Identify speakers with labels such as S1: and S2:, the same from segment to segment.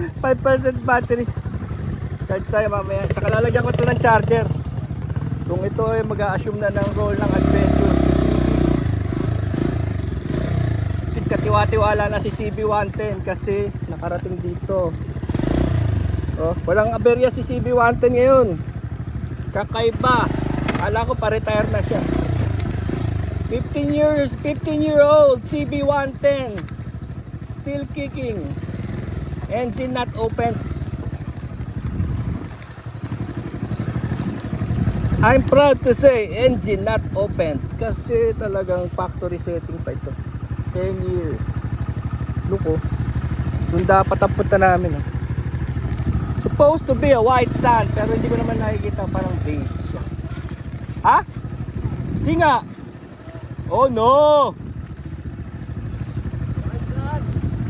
S1: 5% battery. Charge tayo mamaya. Tsaka lalagyan ko ito ng charger. Kung ito ay mag-a-assume na ng role ng adventure si CB. At least katiwa-tiwala na si CB110 kasi nakarating dito. Oh, walang aberya si CB110 ngayon. Kakaiba. Akala ko pa-retire na siya. 15-year-old CB110 still kicking. Engine not open. I'm proud to say engine not open kasi talagang factory setting pa ito. 10 years. Look oh. Doon dapat ang punta namin oh. Supposed to be a white sand pero hindi ko naman nakikita, parang beige siya. Ha? Hindi nga. Oh no.
S2: White sand.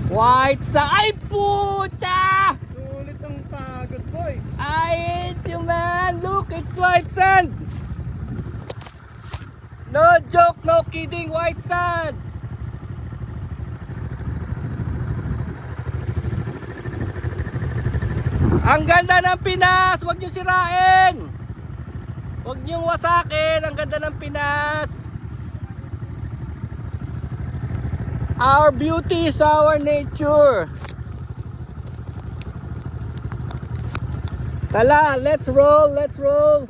S1: White sand. Ay puta!
S2: Sulit ang pagod, boy.
S1: I hate you, man. Look, it's white sand. No joke, no kidding, white sand. Ang ganda ng Pinas. Huwag niyo sirain. Huwag niyong wasakin. Ang ganda ng Pinas. Our beauty is our nature. Tala, let's roll, let's roll.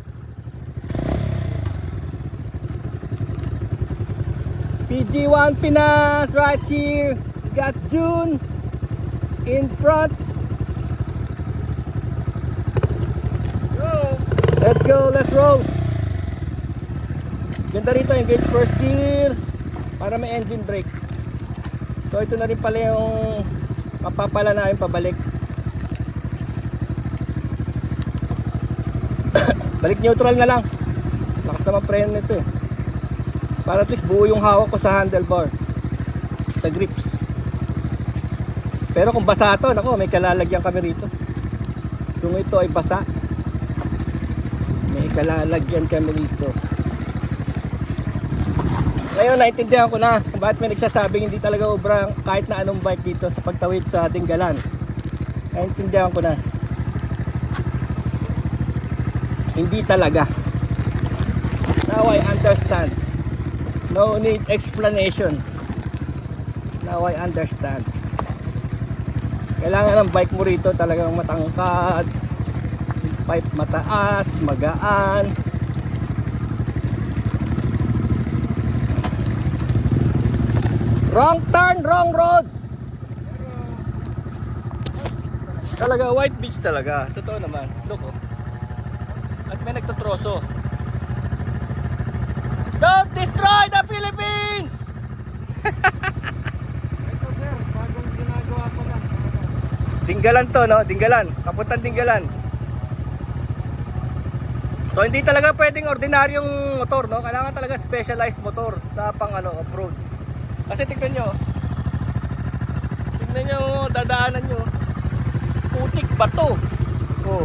S1: PG1 Pinas right here. Got June in front.
S2: Go.
S1: Let's go, let's roll. Ganda rito, engage first gear para may engine brake. So ito na rin pala yung mapapala namin pabalik. Balik neutral na lang. Lakas naman preno nito eh. Para at least buo yung hawak ko sa handlebar, sa grips. Pero kung basa ito, nako, may kalalagyan kami rito. Kung ito ay basa, may kalalagyan kami rito. Ngayon naintindihan ko na kung bakit may nagsasabing hindi talaga ubra kahit na anong bike dito sa pagtawid sa Dinggalan. Naintindihan ko na. Hindi talaga. Now I understand. No need explanation. Now I understand. Kailangan ng bike mo rito talagang matangkad, pipe mataas, magaan. Wrong turn, wrong road. Talaga white beach talaga. Totoo naman. Look oh. At may nagtotroso. Don't destroy the Philippines!
S2: Ito, sir. Bagong ginagawa ko na.
S1: Dinggalan to, no? Dinggalan. Papuntang Dinggalan. So hindi talaga pwedeng ordinaryong motor, no? Kailangan talaga specialized motor sa pang ano, off-road. Kasi tignan nyo. Tignan nyo, dadaanan nyo. Putik bato. Oh.